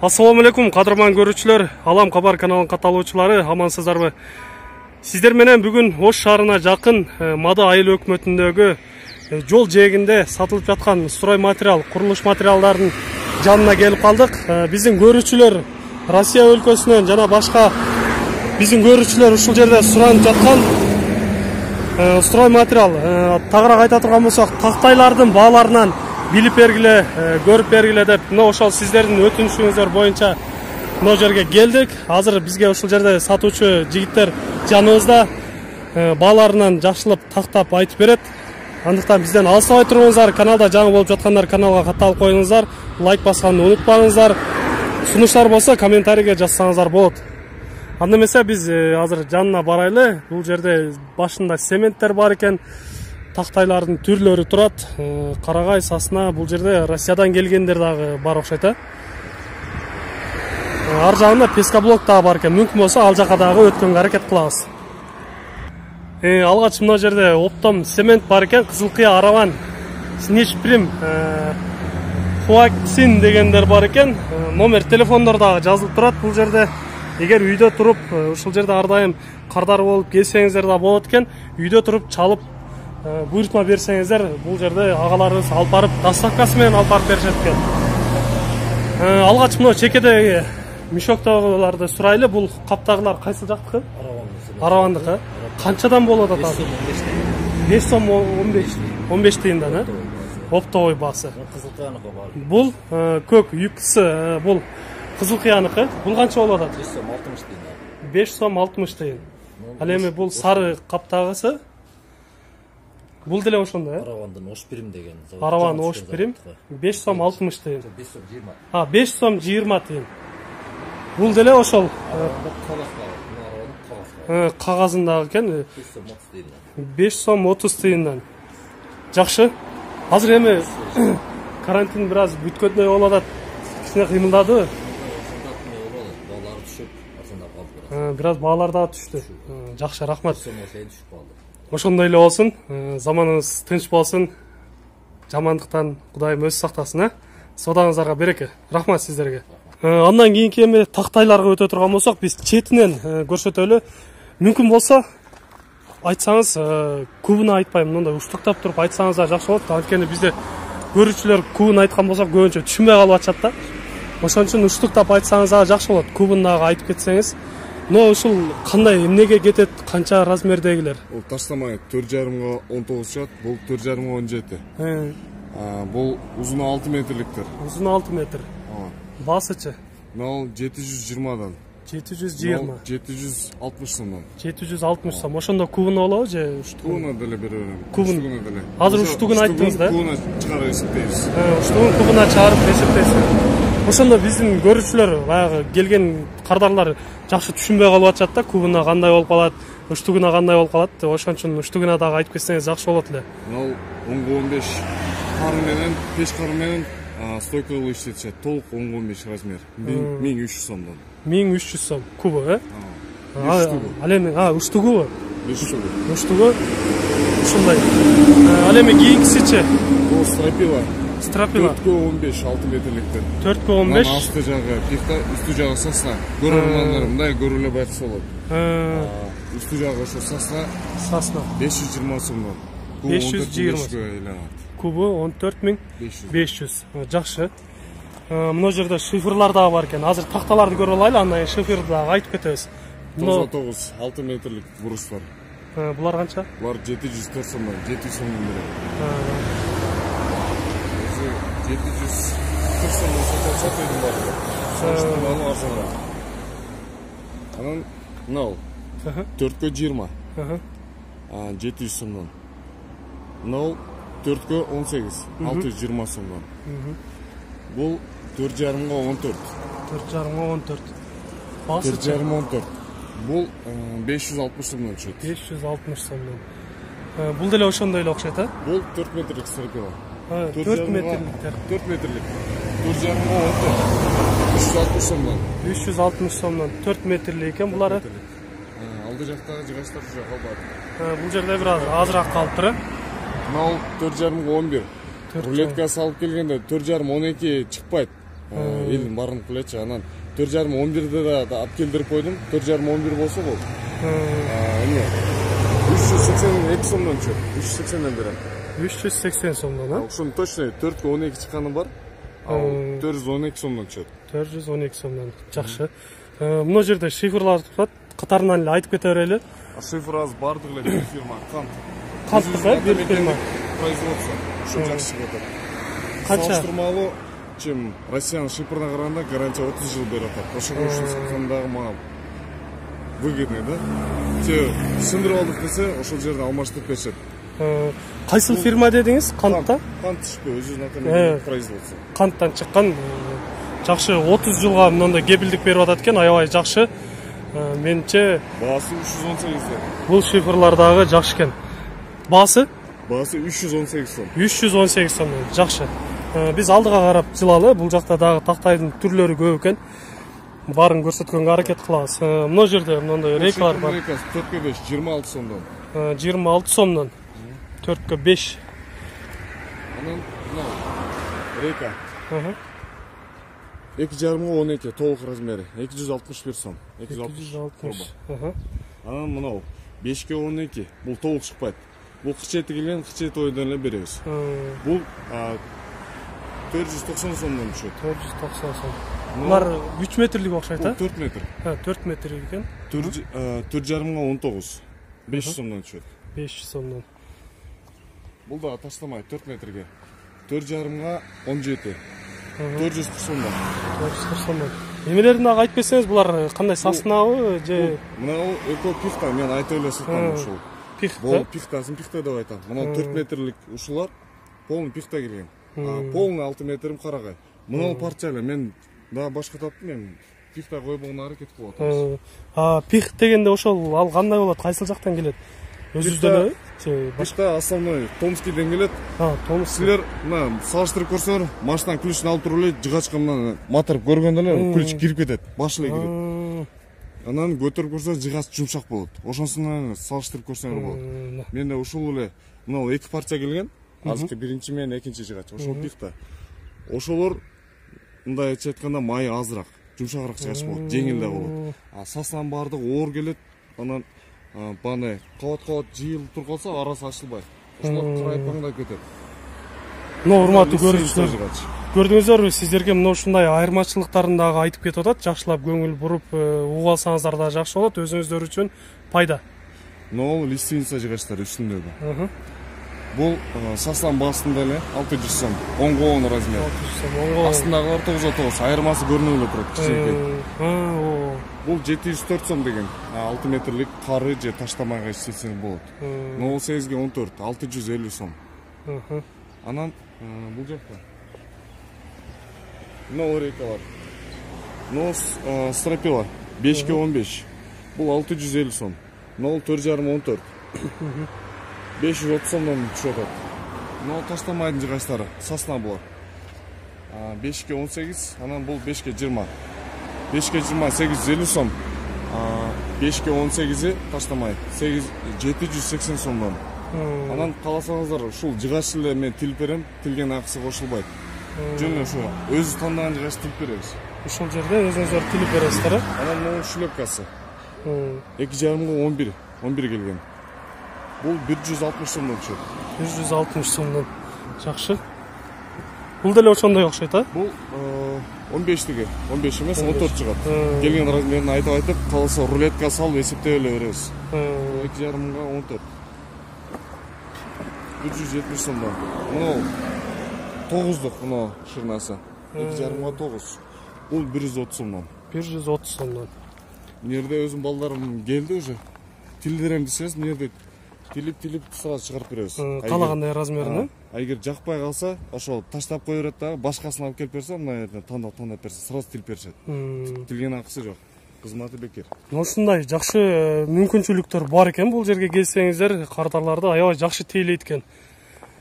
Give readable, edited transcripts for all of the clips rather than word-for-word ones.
Ассаламу алейкум, кадырман көрүүчүлөр, Алам Кабар каналынын катталуучулары, амансыздарбы? Сиздер менен бүгүн Ош шаарына жакын Мады айыл өкмөтүндөгү жол жээгинде сатылып жаткан строй материал, курулуш материалдардын жанына келип калдык. Биздин көрүүчүлөр Россия өлкөсүнөн жана башка биздин көрүүчүлөр ушул жерде суранып жаткан строй материал. Тагыраак айта турган болсок, тактайлардын бааларынан билип бергиле, көрүп бергиле деп, ошол сиздердин өтүнүшүңүздөр боюнча мына жерге келдик. Азыр бизге ушул жерде сатуучу жигиттер жаныбызда бааларынан жакшылап тактап айтып берет. Андыктан бизден алыстабай туруңуздар, каналда жаңы болуп жаткандар каналга катталып коюңуздар, лайк басканды унутпаңыздар. Сунуштар болсо комментарийге жазсаңыздар болот. Анда эмесе биз азыр жанына барайлы. Бул жерде башында цементтер бар экен. Тактайлардын түрлөрү турат. Карагай, сасна, бул жерде Россиядан келгендер дагы бар окшойт. Ар жагында пескоблок дагы бар экен. Мүмкүн болсо ал жака дагы өткөнгө аракет кылабыз. Алгач мына жерде оптом цемент бар экен. Кызылкыя, Араван, Снежприм, Хуаксин дегендер бар экен. Номер телефондор дагы жазылып турат бул жерде. Эгер үйдө туруп, ушул жерде ар дайым кардар болуп келсеңиздер да болот экен. Үйдө туруп чалып буйртма берсеңиздер, бул жерде агаларыбыз алып барып, доставкасы менен алып барып беришет экен. Алгач мына чекедеги мешоктогуларды сурайлы. Бул каптагылар кайсы жактыкы? Аравандыкы. Канчадан болот ата? 5 сом 15 тыйындан, оптовой баасы. Кызылкыяныкы бар. Бул көк юксы, бул Кызылкыяныкы. Бул канча болот ата? 5 сом 60 тыйын. 5 сом 60 тыйын. Ал эми бул сары каптагысы? Бул деле ошондой, Аравандын Ошприм деген. Араван Ошприм 5 сом 60 тыйын. 5 сом 20. 5 сом 20 тыйын. Бул деле ошол кагазындагы экен. 5 сом 30 тыйындан. Жакшы. Азыр эми карантин бир аз бүткөндөй болуп атат. Кичине кыймылдады. Баалар түшүп, арзандап калды. Бир аз баалар дагы түштү. Жакшы, рахмат. Ошондой эле болсун. Заманыңыз тынч болсун. Жамандыктан Кудайым өзү сактасын, Содаңыздарга береке. Рахмат сиздерге. Андан кийинки эми тактайларга өтө турган болсок, биз четинен көрсөтөлү. Мүмкүн болсо айтсаңыз, көбүн айтпайм, мындай уштуктап туруп айтсаңыздар жакшы болот. Анткени бизде көрүүчүлөр көбүн айткан болсок, көбүнчө түшүнбөй калып атышат да. Ошон үчүн уштуктап айтсаңыз дагы жакшы болот. Көбүн дагы айтып кетсеңиз. Но ушул кандай эмнеге кетет, канча размердегилер? Бул таштамай 4,5-га 19 чат, бул 4,5-га 17. Бул узуну 6 метрликтер. Узуну 6 метр. Басычы? Мал 720дан. 720. 760 сомдон. 760 сом. Ошондо кубуна болобу же уштугуна? Кубуна деле бере берем. Кубун деле. Азыр уштугун айттыңыз да? Кубуна чыгарып эсептейбиз. Уштугун кубуна чыгарып эсептейсиз. Ошондо биздин көрүүчүлөр баягы келген кардарлар жакшы түшүнбөй калып атышат да, кубуна кандай болуп калат, уштугуна кандай болуп калат. Ошон үчүн уштугуна дагы айтып кетсеңиз жакшы болот эле. Мал 10-15 кары менен, пеш кары менен стойка кылып иштетишет. Толук 10-15 размер. 1300 сомдон. 1300 сом кубу, Ал эми, уштугубу? Уштугу. Ушундай. Ал эми кийинкисичи? Бул стропила. Стропила. 4,15 6 метрликтер. 4,15. Асты жагы пихта, үстү жагы сасна. Көрөрмандар мындай көрүлө байкаса болот. Үстү жагы ошо сасна 520 сомдон. 520. Кубу 14500. Жакшы. Мына жерде шифрлар дагы бар экен. Азыр такталарды көрүп алайлы, андан кийин шифрды дагы айтып кетебиз. 99 6 метрлик бурус бар. Булар канча? Булар 704 сомдон, 700 сомдон берет. 740 сомдон сатып бар. Соштун балы арзаныраак. Анан мынау 4кө 20. 700 сомдон. Мынау 4кө 18, 620 сомдон. Бул 4,5-га 14. 4,5-га 14. 4,5 14. Бул 560 сомдон түшөт. 560 сомдон. Бул деле ошондой эле окшойт, Бул 4 метрлик стропила. 4 метрликтер. 4 метрлик. 4,5-га 14. 360 сомдон. 360 сомдон 4 метрлик экен булары. Алды жактагы жыгачтар уже калбады. Бул жерде бир азыраак калыптыр. Мынау 4,5-га 11. Рулетка салып келгенде 4,5 12 чыкпайт. элдин баарын кылачы. Анан 4,5-11'de da alып келдирип койдум. 4,5-11 болсо болду. Эме 382 сомдон чөп. 380ден берем. 380 сомдон, а? Ошону точно 4,12 чыкканы бар. 412 сомдон чөп. 412 сомдон. Жакшы. Мына жерде шифрлар турат. Катарынан эле айтып кете берели. Шифр аз бардык эле бир фирма, Кант. Канттык, бир фирма. Производство. Ошо жакшы чыгып атат. Канча? Салыштырмалуу чем Россиянын шифрына караганда гарантия 30 жыл берип атат. Ошого үчүн саткандагы мага выгодный, да? Те сындырып алдык десе, ошол жерде алмаштырып беришет. Кайсыл фирма дедиңиз? Кантта? Кант ишпи, өзүнүн производство. Канттан чыккан. Жакшы, 30 жылга мындай кепилдик берип атат экен, аябай жакшы. Менче баасы 318. Бул шифрлардагы жакшы экен. Баасы? Баасы 318 сом. 318 сом. Жакшы. Биз алдыга карап жылалы. Бул жакта дагы тактайдын түрлөрү көп экен. Барын көрсөткөнгө аракет кылабыз. Мына жерде мындай рейкалар бар. Рейкасы 4/5 26 сомдон. 26 сомдон. 4/5. Анан мына рейка. 2,5-12 толук размери. 261 сом. 260. Анан мынау 5/12. Бул толук чыкпайт. Бул кычети келген, кычети ойдон эле беребиз. Бул 490 сомдон түшөт. 490 сом. Булар 3 метрлик окшойт, а? 4 метр. 4 метрлик экен. 4,5-19. 500 сомдон түшөт. 500 сомдон. Бул да таштамай 4 метрге. 4,5-17. 440 сомдон. 440 сомдон. Эмелерин дагы айтып берсеңиз, булар кандай сасынабы же? Мына эко пихта, мен айтып эле саткам ушул. Пихта. Бул пихтасын пихта деп айтам. Мына 4 метрлик ушулар полный пихта келген. Полный 6 метрим карагай. Мына парча эле мен да башка таптым, мен пихта койбогон аракет кылып атам. Пих дегенде ошол ал кандай болот? Кайсыл жактан келет? Өзүздөн эле? Пихта основной Томскийден келет. Томский. Силер мына салыштырып көрсөңөр, машинаның ключун алып туруп эле жыгачка мына моторуп көргөндө эле ключ кирип кетет, башы эле кирип. Анан көтөрүп көрсө жыгач жумшак болот. Ошонусунан салыштырып көрсөңөр болот. Менде ушул эле мына эки парча келген. Азыркы биринчи менен экинчи жыгач. Ошол пихта. Ошолор мындай айтканда майы азыраак, жумшагыраак жыгач болот, жеңил да болот. Сасан бардык оор келет. Анан баны кабат-кабат жыйылып туруп калса, арасы ачылбайт. Ошолор кырайпаңдап кетет. Урматтуу көрүүчүлөр, көрдүңүздөрбү, сиздерге мына ушундай айырмачылыктарын дагы айтып кетип атат. Жакшылап көңүл буруп угуп алсаңыздар да жакшы болот, өзүңүздөр үчүн пайда. Могул лиственница жыгачтар үстүндөгү. Бул сасан баасында эле 600 сом, 10/10 размер. 600 сом. Астындагылар 9/9, айырмасы көрүнүп эле турат кичинекей. Бул 704 сом деген 6 метрлик кары же таштамайга иштесең болот. 08/14, 650 сом. Анан бул жакта мына рейкалар. Стропила 5/15. Бул 650 сом. 04,5-14. 530 сомдон түшүп атат. Мына таштамайдын жыгачтары, сасна булар. 5/18, анан бул 5/20. 5/20 850 сом. 5/18 таштамай 780 сомдон. Анан кааласаңыздар ушул жыгач эле мен тилип берем, тилген акысы кошулбайт. Жөн ошо өзү тандаган жыгач тилип беребиз. Ушул жерде өзүңүздөр тилип бересиздер, э? Анан мына шлепкасы 2,5-11 келген. Бул 160 сомдон түшөт. 160 сомдон. Жакшы. Бул деле ошондой окшойт, а? Бул 15 эмес, 14 чыгат. Келген размерин айтып, калса рулетка салып эсептеп эле беребиз. 2,5-14. 170 сомдон. Мына 9дук мына шырнасы. 2,5-9. Бул 130 сомдон. 130 сомдон. Мынерде өзүм балдарым келди уже. Тилдирем десеңиз, мынерде тилип сразу чыгарып беребиз. Каалагандай размерин, а? Эгер жакпай калса, ошол таштап кое берет дагы, башкасын алып келип берсе, мына жерден тандап берсе, сразу тилип беришет. Тилген акысы жок. Кызматы бекер. Ушундай жакшы мүмкүнчүлүктөр бар экен. Бул жерге келсеңиздер, картарларды аябай жакшы тейлейт экен.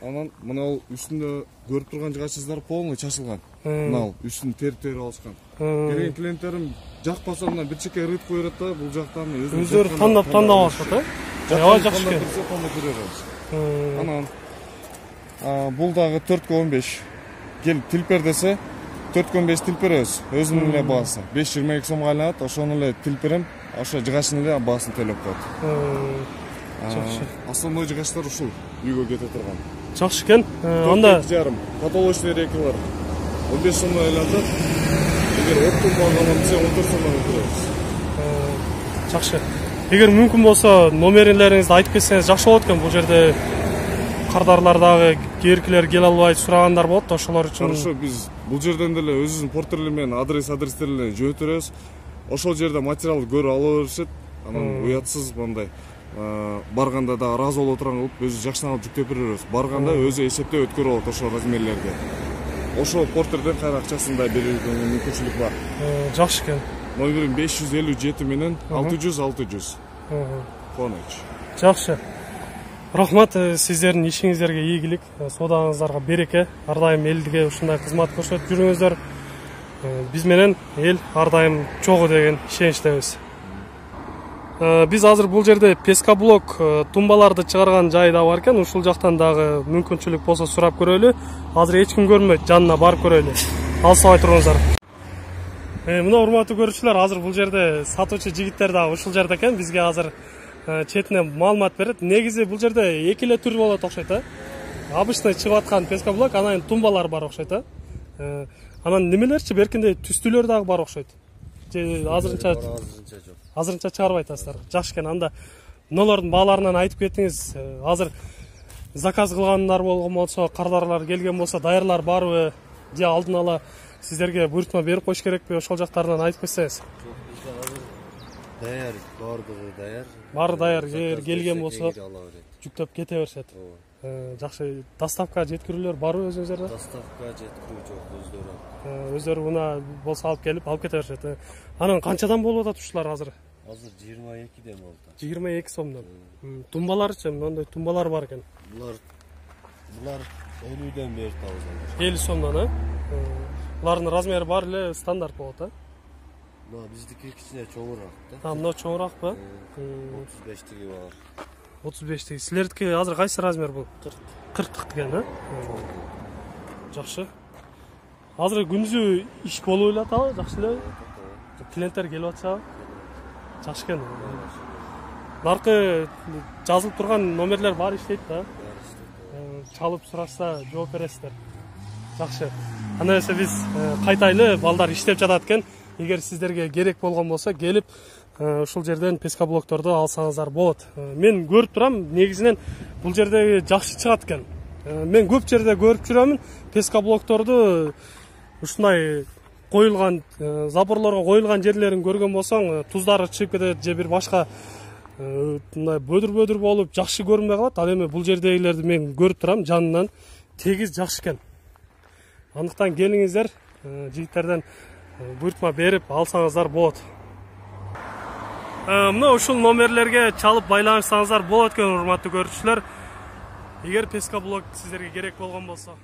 Анан мына үстүндө көрүп турган жыгачыңыздар полный чачылган. Мына үстүн тери алышкан. Келген клиенттерим жакпаса мына бир чеке рыт кое берет да, бул жактан өздөрү тандап алышат, э? Аябай жакшы экен. Анан бул дагы 4/15. Келип тилип бер десе, 4,5 тилип беребиз. Өзүнүн эле баасы. 5,22 сомго айланат. Ошону эле тилип берем. Ошо жыгачтын эле баасын төлөп коет. Жакшы. Основной жыгачтар ушул үйгө кете турган. Жакшы экен. Анда 2,5. Потолочный рейкалар 15 сомдон айланат. Эгер оттун багамын десе 14 сомдон өтүрөбүз. Жакшы. Эгер мүмкүн болсо номерлериңизди айтып кетсеңиз жакшы болот экен. Бул жерде кардарлардагы керкилер келе албай сурагандар болот, ошолор үчүн. Хорошо, биз бул жерден деле өзүбүздүн портерли менен адрестерди жөнөтөбүз. Ошол жерде материалды көрүп ала беришет. Анан уятсыз мындай барганда да ыраазы боло турган кылып өзү жакшынан алып жүктөп беребиз. Барганда өзү эсептеп өткөрүп алат ошол размерлерди. Ошол портерден кайра акчасын да берүүгө мүмкүнчүлүк бар. Жакшы экен. Номерим 557 менен 600. Коныч. Жакшы. Рахмат, сиздердин ишиңиздерге ийгилик, соодаңыздарга береке. Ар дайым элге ушундай кызмат көрсөтүп жүрүңүздөр. Биз менен эл ар дайым чогуу деген ишеничтебиз. Биз азыр бул жерде пескоблок тумбаларды чыгарган жай да бар экен. Ушул жактан дагы мүмкүнчүлүк болсо сурап көрөлү. Азыр эч ким көрмөйт, жанына барып көрөлү. Алсабай туруңуздар. Мына урматтуу көрүүчүлөр, азыр бул жерде сатуучу жигиттер дагы ушул жерде экен. Бизге азыр четинен маалымат берет. Негизи бул жерде эки эле түр болот окшойт, Обычный чыгып аткан пескоблок, анан тумбалар бар окшойт, Анан немелерчи беркинде түстүлөр дагы бар окшойт. Азырынча чыгарбай атасыздар. Жакшы экен. Анда мыналардын бааларынан айтып кетиңиз. Азыр заказ кылгандар болгон болсо, кардарлар келген болсо, даярлар барбы? Же алдын ала сиздерге буйртма берип коюш керекпи? Ошол жактарынан айтып кетсеңиз. Даяр, бардыгы даяр. Баары даяр, келген болсо жүктөп кете беришет. Жакшы. Доставка жеткирүүлөр барбы өзүңүздөрдө? Доставка жеткирүү жок, өздөрү. Өздөрү мына болсо алып келип кете беришет. Анан канчадан болуп атат ушулар азыр? Азыр 22ден болду. 22 сомдон. Тумбаларчы, мындай тумбалар бар экен. Булар 50ден бери табылат. 50 сомдон, Булардын размери бар эле стандарт болот, Мына биздики кичине чоңураак да. Мына чоңураакпы? 35тиги бар. 35тиги. Силердики азыр кайсы размер бул? 40 деген, Жакшы. Азыр күнүзү иш болуп эле атабы? Жакшы эле. Клиенттер келип атышабы? Жакшы экен. Наркы жазылып турган номерлер бар иштейт да. Чалып сурашса жооп бересиздер. Жакшы. Анда эсе биз кайтайлы, балдар иштеп жатат экен. Эгер сиздерге керек болгон болсо, келип ушул жерден пескоблокторду алсаңыздар болот. Мен көрүп турам, негизинен бул жерде жакшы чыгат экен. Мен көп жерде көрүп жүрөмүн, пескоблокторду ушундай коюлган, заборлорго коюлган жерлерин көргөн болсоң, туздары чыгып кетет же бир башка мындай бөдүр болуп жакшы көрүнбөй калат. Ал эми бул жердегилерди мен көрүп турам, жанынан тегиз жакшы экен. Андыктан келиңиздер, жигиттерден буйртма берип алсаңыздар болот. Мына ушул номерлерге чалып байланышсаңыздар болот экен, урматтуу көрүүчүлөр. Эгер пескоблок сиздерге керек болгон болсо.